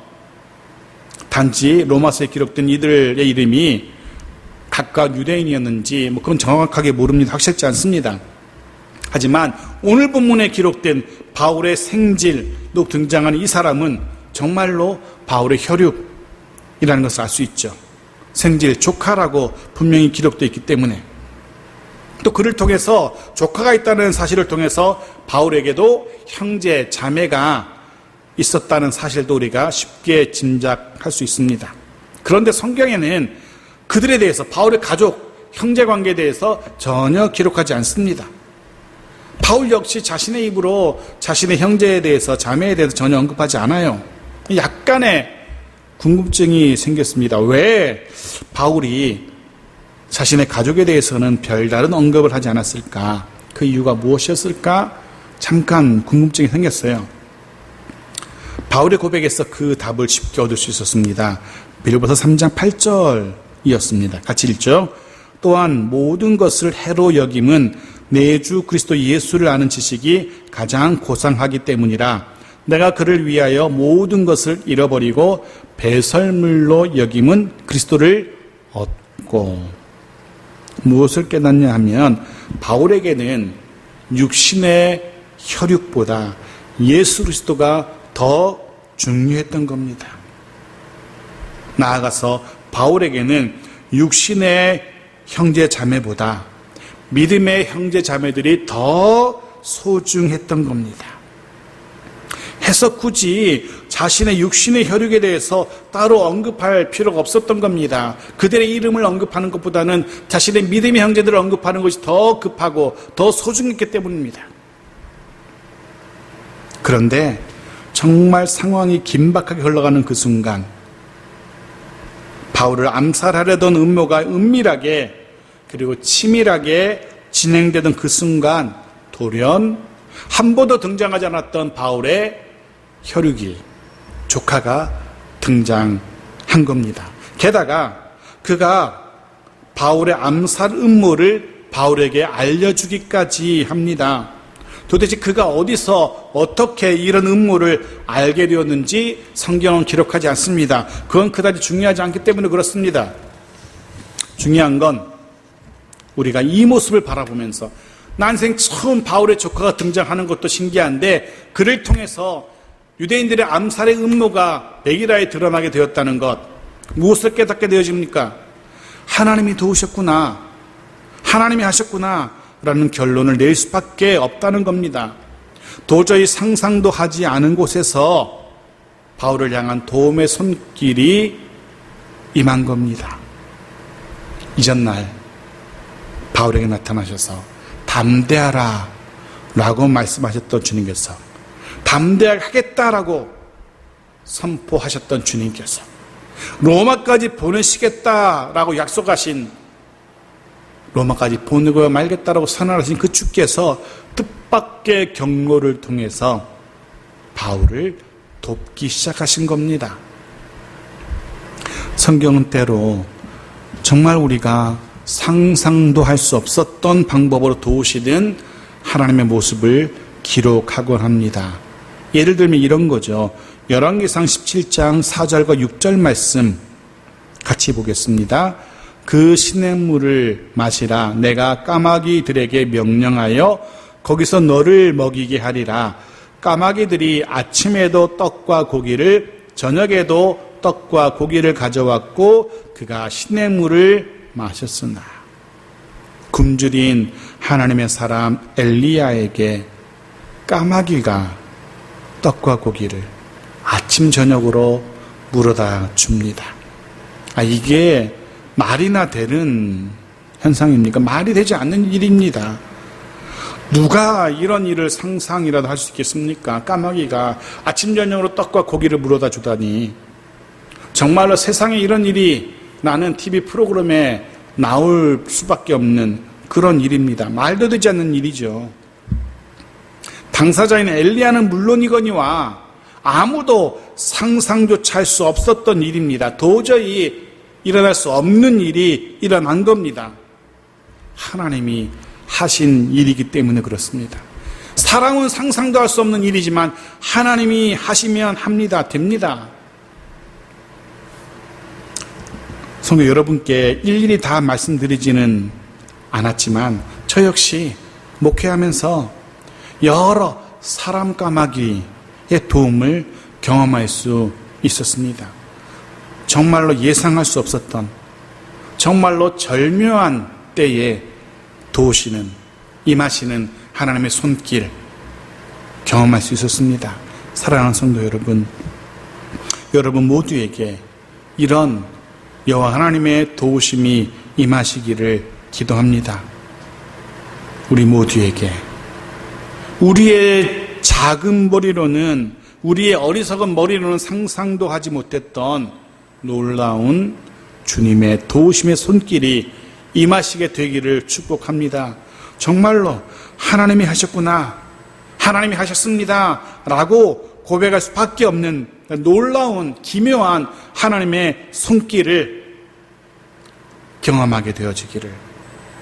단지 로마서에 기록된 이들의 이름이 각각 유대인이었는지 그건 정확하게 모릅니다. 확실치 않습니다. 하지만 오늘 본문에 기록된 바울의 생질로 등장하는 이 사람은 정말로 바울의 혈육이라는 것을 알 수 있죠. 생질, 조카라고 분명히 기록되어 있기 때문에, 또 그를 통해서, 조카가 있다는 사실을 통해서 바울에게도 형제, 자매가 있었다는 사실도 우리가 쉽게 짐작할 수 있습니다. 그런데 성경에는 그들에 대해서, 바울의 가족, 형제 관계에 대해서 전혀 기록하지 않습니다. 바울 역시 자신의 입으로 자신의 형제에 대해서, 자매에 대해서 전혀 언급하지 않아요. 약간의 궁금증이 생겼습니다. 왜 바울이 자신의 가족에 대해서는 별다른 언급을 하지 않았을까? 그 이유가 무엇이었을까? 잠깐 궁금증이 생겼어요. 바울의 고백에서 그 답을 쉽게 얻을 수 있었습니다. 빌립보서 3장 8절이었습니다. 같이 읽죠. 또한 모든 것을 해로 여김은 내 주 그리스도 예수를 아는 지식이 가장 고상하기 때문이라. 내가 그를 위하여 모든 것을 잃어버리고 배설물로 여김은 그리스도를 얻고. 무엇을 깨닫냐 하면 바울에게는 육신의 혈육보다 예수 그리스도가 더 중요했던 겁니다. 나아가서 바울에게는 육신의 형제 자매보다 믿음의 형제 자매들이 더 소중했던 겁니다. 해서 굳이 자신의 육신의 혈육에 대해서 따로 언급할 필요가 없었던 겁니다. 그들의 이름을 언급하는 것보다는 자신의 믿음의 형제들을 언급하는 것이 더 급하고 더 소중했기 때문입니다. 그런데 정말 상황이 긴박하게 흘러가는 그 순간, 바울을 암살하려던 음모가 은밀하게 그리고 치밀하게 진행되던 그 순간, 돌연 한 번도 등장하지 않았던 바울의 혈육이, 조카가 등장한 겁니다. 게다가 그가 바울의 암살 음모를 바울에게 알려주기까지 합니다. 도대체 그가 어디서 어떻게 이런 음모를 알게 되었는지 성경은 기록하지 않습니다. 그건 그다지 중요하지 않기 때문에 그렇습니다. 중요한 건 우리가 이 모습을 바라보면서 난생 처음 바울의 조카가 등장하는 것도 신기한데, 그를 통해서 유대인들의 암살의 음모가 백일하에 드러나게 되었다는 것, 무엇을 깨닫게 되어집니까? 하나님이 도우셨구나, 하나님이 하셨구나 라는 결론을 낼 수밖에 없다는 겁니다. 도저히 상상도 하지 않은 곳에서 바울을 향한 도움의 손길이 임한 겁니다. 이전날 바울에게 나타나셔서 담대하라 라고 말씀하셨던 주님께서, 담대하게 하겠다라고 선포하셨던 주님께서, 로마까지 보내시겠다라고 약속하신, 로마까지 보내고 말겠다라고 선언하신 그 주께서 뜻밖의 경로를 통해서 바울을 돕기 시작하신 겁니다. 성경은 때로 정말 우리가 상상도 할 수 없었던 방법으로 도우시는 하나님의 모습을 기록하곤 합니다. 예를 들면 이런 거죠. 열왕기상 17장 4절과 6절 말씀 같이 보겠습니다. 그 시냇물을 마시라. 내가 까마귀들에게 명령하여 거기서 너를 먹이게 하리라. 까마귀들이 아침에도 떡과 고기를, 저녁에도 떡과 고기를 가져왔고 그가 시냇물을 마셨으나, 굶주린 하나님의 사람 엘리야에게 까마귀가 떡과 고기를 아침 저녁으로 물어다 줍니다. 이게 말이나 되는 현상입니까? 말이 되지 않는 일입니다. 누가 이런 일을 상상이라도 할 수 있겠습니까? 까마귀가 아침 저녁으로 떡과 고기를 물어다 주다니. 정말로 세상에 이런 일이 나는 TV 프로그램에 나올 수밖에 없는 그런 일입니다. 말도 되지 않는 일이죠. 당사자인 엘리야는 물론이거니와 아무도 상상조차 할 수 없었던 일입니다. 도저히 일어날 수 없는 일이 일어난 겁니다. 하나님이 하신 일이기 때문에 그렇습니다. 사람은 상상도 할 수 없는 일이지만 하나님이 하시면 합니다. 됩니다. 성도 여러분께 일일이 다 말씀드리지는 않았지만 저 역시 목회하면서 여러 사람 까마귀의 도움을 경험할 수 있었습니다. 정말로 예상할 수 없었던, 정말로 절묘한 때에 도우시는, 임하시는 하나님의 손길 경험할 수 있었습니다. 사랑하는 성도 여러분, 여러분 모두에게 이런 여호와 하나님의 도우심이 임하시기를 기도합니다. 우리 모두에게 우리의 작은 머리로는, 우리의 어리석은 머리로는 상상도 하지 못했던 놀라운 주님의 도우심의 손길이 임하시게 되기를 축복합니다. 정말로 하나님이 하셨구나, 하나님이 하셨습니다 라고 고백할 수밖에 없는 놀라운 기묘한 하나님의 손길을 경험하게 되어지기를,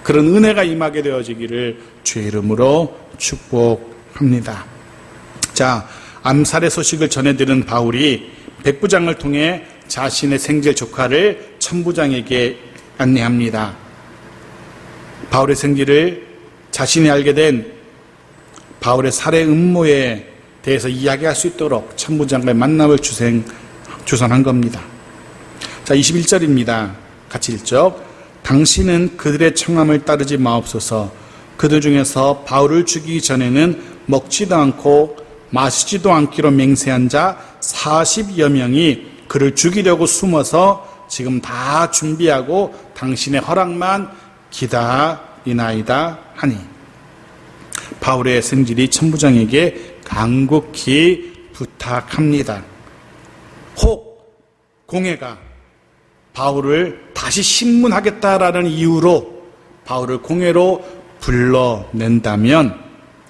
그런 은혜가 임하게 되어지기를 주의 이름으로 축복합니다. 자, 암살의 소식을 전해들은 바울이 백부장을 통해 자신의 생질 조카를 천부장에게 안내합니다. 바울의 생질을 자신이 알게 된 바울의 살해 음모에 대해서 이야기할 수 있도록 천부장과의 만남을 주선한 겁니다. 자, 21절입니다. 같이 읽죠. 당신은 그들의 청함을 따르지 마옵소서. 그들 중에서 바울을 죽이기 전에는 먹지도 않고 마시지도 않기로 맹세한 자 40여 명이 그를 죽이려고 숨어서 지금 다 준비하고 당신의 허락만 기다리나이다 하니, 바울의 성질이 천부장에게 간곡히 부탁합니다. 혹 공회가 바울을 다시 신문하겠다라는 이유로 바울을 공회로 불러낸다면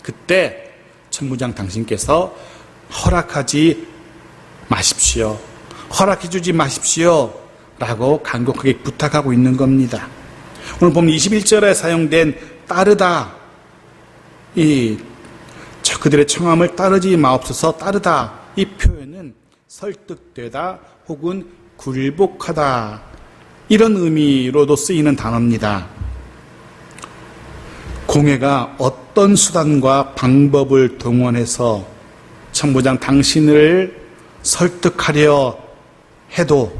그때 천부장 당신께서 허락하지 마십시오. 허락해 주지 마십시오. 라고 간곡하게 부탁하고 있는 겁니다. 오늘 보면 21절에 사용된 따르다, 그들의 청함을 따르지 마옵소서, 따르다, 이 표현은 설득되다 혹은 굴복하다, 이런 의미로도 쓰이는 단어입니다. 공회가 어떤 수단과 방법을 동원해서 천부장 당신을 설득하려 해도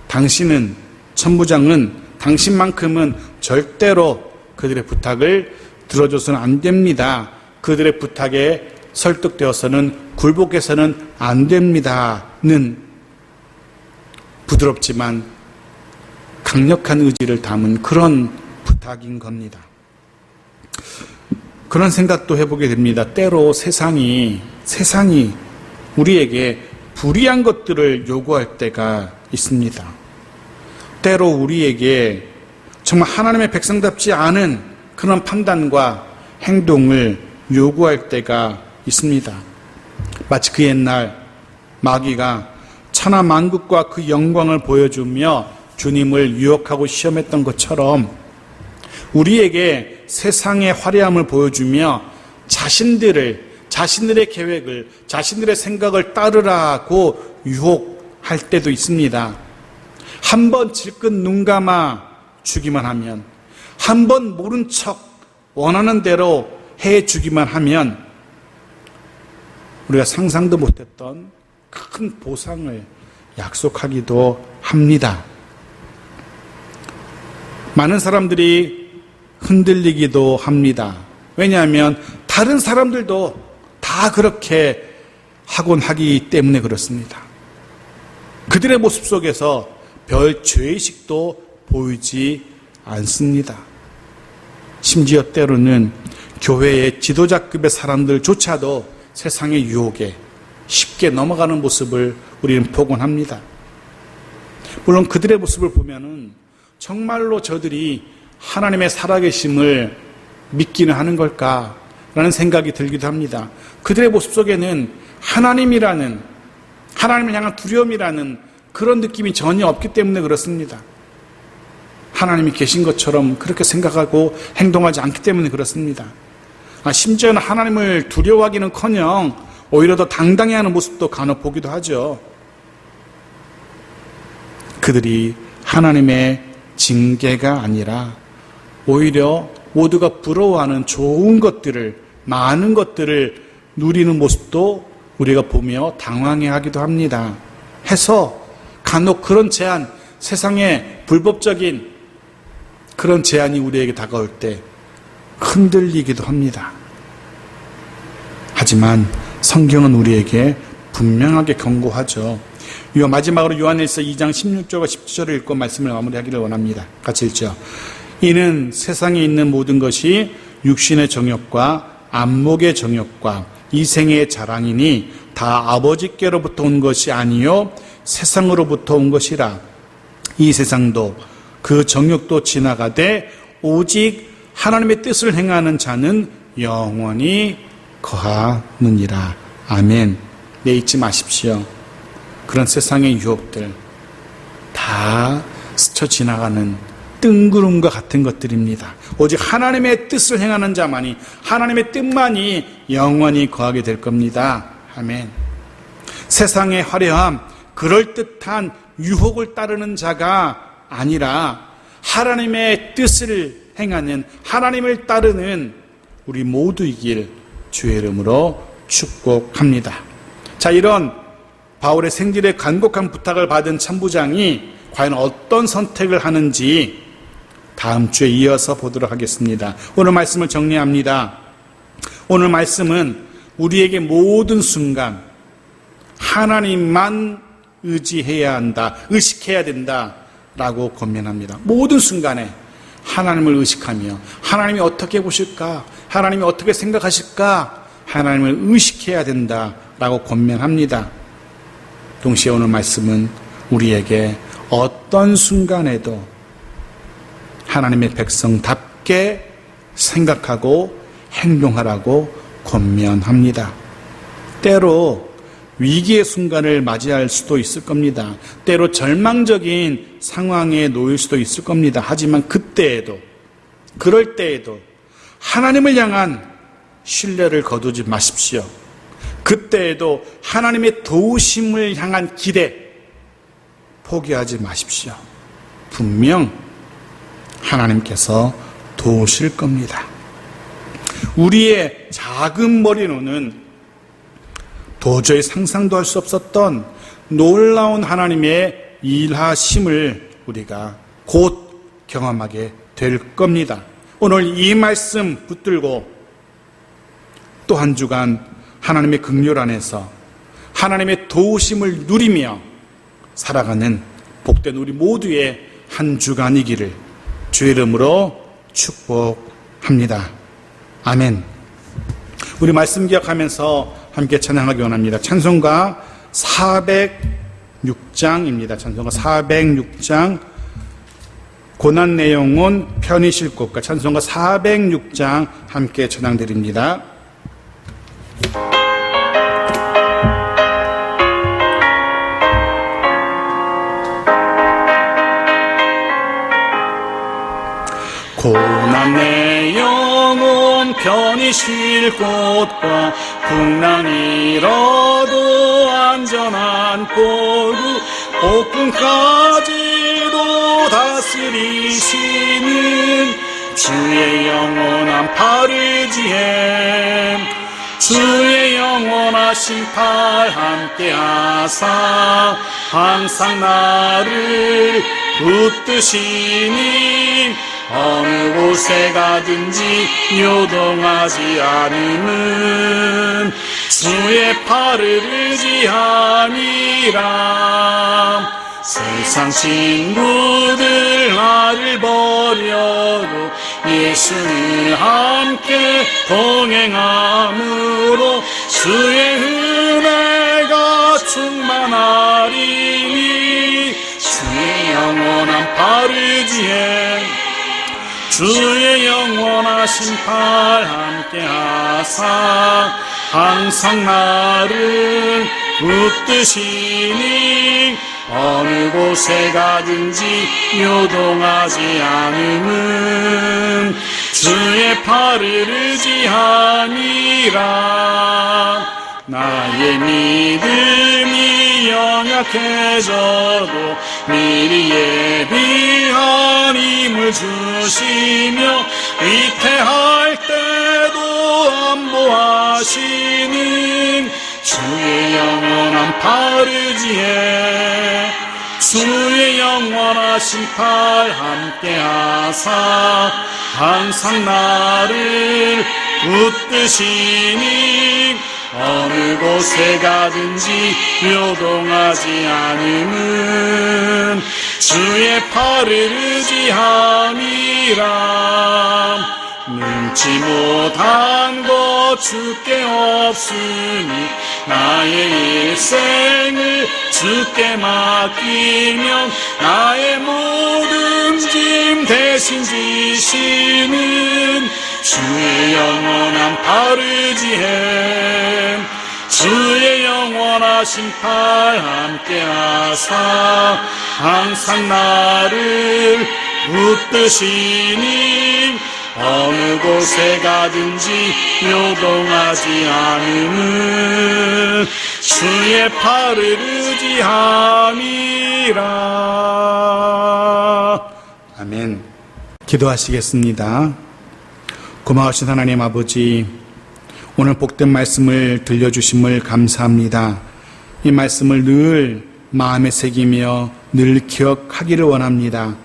당신은, 천부장은 당신만큼은 절대로 그들의 부탁을 들어줘서는 안 됩니다. 그들의 부탁에 설득되어서는 굴복해서는 안 됩니다는 부드럽지만 강력한 의지를 담은 그런 부탁인 겁니다. 그런 생각도 해보게 됩니다. 때로 세상이 우리에게 불의한 것들을 요구할 때가 있습니다. 때로 우리에게 정말 하나님의 백성답지 않은 그런 판단과 행동을 요구할 때가 있습니다. 마치 그 옛날 마귀가 천하 만국과 그 영광을 보여주며 주님을 유혹하고 시험했던 것처럼 우리에게 세상의 화려함을 보여주며 자신들의 계획을, 자신들의 생각을 따르라고 유혹할 때도 있습니다. 한 번 질끈 눈 감아 주기만 하면, 한 번 모른 척 원하는 대로 해 주기만 하면 우리가 상상도 못했던 큰 보상을 약속하기도 합니다. 많은 사람들이 흔들리기도 합니다. 왜냐하면 다른 사람들도 다 그렇게 하곤 하기 때문에 그렇습니다. 그들의 모습 속에서 별 죄의식도 보이지 않습니다. 심지어 때로는 교회의 지도자급의 사람들조차도 세상의 유혹에 쉽게 넘어가는 모습을 우리는 보곤 합니다. 물론 그들의 모습을 보면은 정말로 저들이 하나님의 살아계심을 믿기는 하는 걸까라는 생각이 들기도 합니다. 그들의 모습 속에는 하나님을 향한 두려움이라는 그런 느낌이 전혀 없기 때문에 그렇습니다. 하나님이 계신 것처럼 그렇게 생각하고 행동하지 않기 때문에 그렇습니다. 심지어는 하나님을 두려워하기는커녕 오히려 더 당당해하는 모습도 간혹 보기도 하죠. 그들이 하나님의 징계가 아니라 오히려 모두가 부러워하는 좋은 것들을, 많은 것들을 누리는 모습도 우리가 보며 당황해하기도 합니다. 해서 간혹 그런 제한, 세상의 불법적인 그런 제한이 우리에게 다가올 때 흔들리기도 합니다. 하지만 성경은 우리에게 분명하게 경고하죠. 마지막으로 요한일서 2장 16절과 17절을 읽고 말씀을 마무리하기를 원합니다. 같이 읽죠. 이는 세상에 있는 모든 것이 육신의 정욕과 안목의 정욕과 이생의 자랑이니 다 아버지께로부터 온 것이 아니요 세상으로부터 온 것이라. 이 세상도 그 정욕도 지나가되 오직 하나님의 뜻을 행하는 자는 영원히 거하느니라. 아멘. 잊지 마십시오. 그런 세상의 유혹들 다 스쳐 지나가는 뜬구름과 같은 것들입니다. 오직 하나님의 뜻을 행하는 자만이, 하나님의 뜻만이 영원히 거하게 될 겁니다. 아멘. 세상의 화려함, 그럴듯한 유혹을 따르는 자가 아니라 하나님의 뜻을 행하는, 하나님을 따르는 우리 모두이길 주의 이름으로 축복합니다. 자, 이런 바울의 생질의 간곡한 부탁을 받은 천부장이 과연 어떤 선택을 하는지 다음 주에 이어서 보도록 하겠습니다. 오늘 말씀을 정리합니다. 오늘 말씀은 우리에게 모든 순간 하나님만 의지해야 한다, 의식해야 된다라고 권면합니다. 모든 순간에 하나님을 의식하며 하나님이 어떻게 보실까, 하나님이 어떻게 생각하실까, 하나님을 의식해야 된다라고 권면합니다. 동시에 오늘 말씀은 우리에게 어떤 순간에도 하나님의 백성답게 생각하고 행동하라고 권면합니다. 때로 위기의 순간을 맞이할 수도 있을 겁니다. 때로 절망적인 상황에 놓일 수도 있을 겁니다. 하지만 그때에도, 그럴 때에도 하나님을 향한 신뢰를 거두지 마십시오. 그때에도 하나님의 도우심을 향한 기대 포기하지 마십시오. 분명 하나님께서 도우실 겁니다. 우리의 작은 머리로는 도저히 상상도 할 수 없었던 놀라운 하나님의 일하심을 우리가 곧 경험하게 될 겁니다. 오늘 이 말씀 붙들고 또 한 주간 하나님의 긍휼 안에서 하나님의 도우심을 누리며 살아가는 복된 우리 모두의 한 주간이기를 주의 이름으로 축복합니다. 아멘. 우리 말씀 기억하면서 함께 찬양하기 원합니다. 찬송가 406장입니다. 찬송가 406장 고난 내용은 편히 쉴 곳과 찬송가 406장 함께 찬양드립니다. 고난 내 영혼 편히 쉴 곳과 풍랑 잃어도 안전한 포구 폭풍까지도 다스리시는 주의 영원한 팔 의지해 주의 영원하신 팔 함께하사 항상 나를 붙드시니 어느 곳에 가든지 요동하지 않음은 주의 팔을 의지함이라. 세상 친구들 나를 버려도 예수는 함께 동행함으로 주의 은혜가 충만하리니 주의 영원한 팔 의지해 주의 영원하신 팔 함께하사 항상 나를 붙드시니 어느 곳에 가든지 요동하지 않음은 주의 팔을 의지함이라. 나의 믿음이 연약해져도 미리 예비한 힘을 주시며 위태할 때도 안보하시는 주의 영원한 팔 의지해 주의 영원하신 팔 함께하사 항상 나를 붙드시니 어느 곳에 가든지 요동하지 않음은 주의 팔을 의지함이라. 능치 못한 것 주께 없으니 나의 일생을 주께 맡기면 나의 모든 짐 대신 지시는 주의 영원한 팔 의지해 주의 영원하신 팔 함께하사 항상 나를 붙드시니 어느 곳에 가든지 요동하지 않음은 주의 팔을 의지함이라. 아멘. 기도하시겠습니다. 고마우신 하나님 아버지, 오늘 복된 말씀을 들려주심을 감사합니다. 이 말씀을 늘 마음에 새기며 늘 기억하기를 원합니다.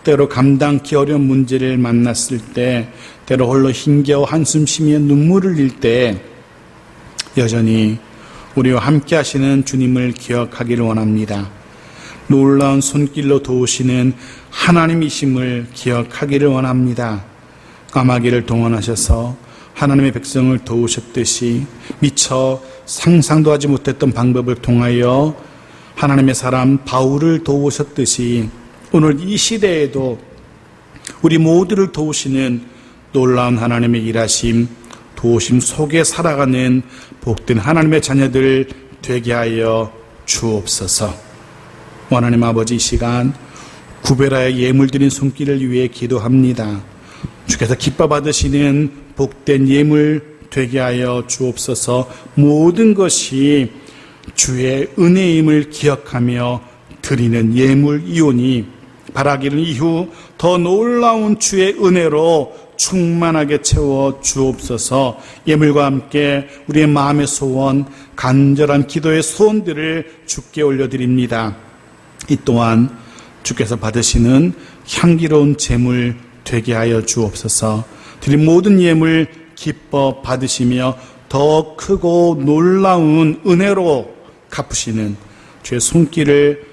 때로 감당기 어려운 문제를 만났을 때, 때로 홀로 힘겨워 한숨 쉬며 눈물을 흘릴 때 여전히 우리와 함께 하시는 주님을 기억하기를 원합니다. 놀라운 손길로 도우시는 하나님이심을 기억하기를 원합니다. 까마귀를 동원하셔서 하나님의 백성을 도우셨듯이 미처 상상도 하지 못했던 방법을 통하여 하나님의 사람 바울을 도우셨듯이 오늘 이 시대에도 우리 모두를 도우시는 놀라운 하나님의 일하심, 도우심 속에 살아가는 복된 하나님의 자녀들 되게 하여 주옵소서. 하나님 아버지, 이 시간 구별하여 예물 드린 손길을 위해 기도합니다. 주께서 기뻐 받으시는 복된 예물 되게 하여 주옵소서. 모든 것이 주의 은혜임을 기억하며 드리는 예물이오니 바라기는 이후 더 놀라운 주의 은혜로 충만하게 채워 주옵소서. 예물과 함께 우리의 마음의 소원, 간절한 기도의 소원들을 주께 올려드립니다. 이 또한 주께서 받으시는 향기로운 제물 되게 하여 주옵소서. 드린 모든 예물 기뻐 받으시며 더 크고 놀라운 은혜로 갚으시는 주의 손길을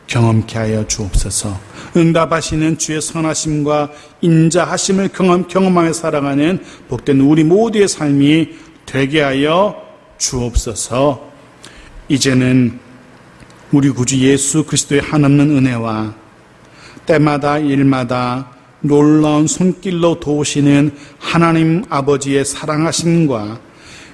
경험케 하여 주옵소서. 응답하시는 주의 선하심과 인자하심을 경험하며 살아가는 복된 우리 모두의 삶이 되게 하여 주옵소서. 이제는 우리 구주 예수 그리스도의 한없는 은혜와 때마다 일마다 놀라운 손길로 도우시는 하나님 아버지의 사랑하심과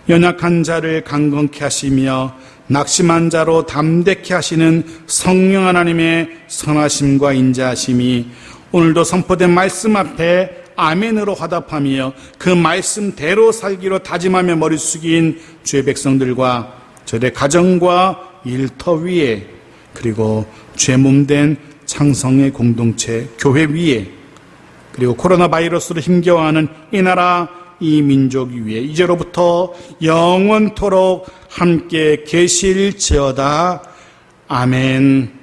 연약한 자를 강건케 하시며 낙심한 자로 담대케 하시는 성령 하나님의 선하심과 인자하심이 오늘도 선포된 말씀 앞에 아멘으로 화답하며 그 말씀대로 살기로 다짐하며 머리 숙인 주의 백성들과 저의 가정과 일터 위에, 그리고 죄 몸된 창성의 공동체 교회 위에, 그리고 코로나 바이러스로 힘겨워하는 이 나라 이 민족 위에 이제로부터 영원토록 함께 계실지어다. 아멘.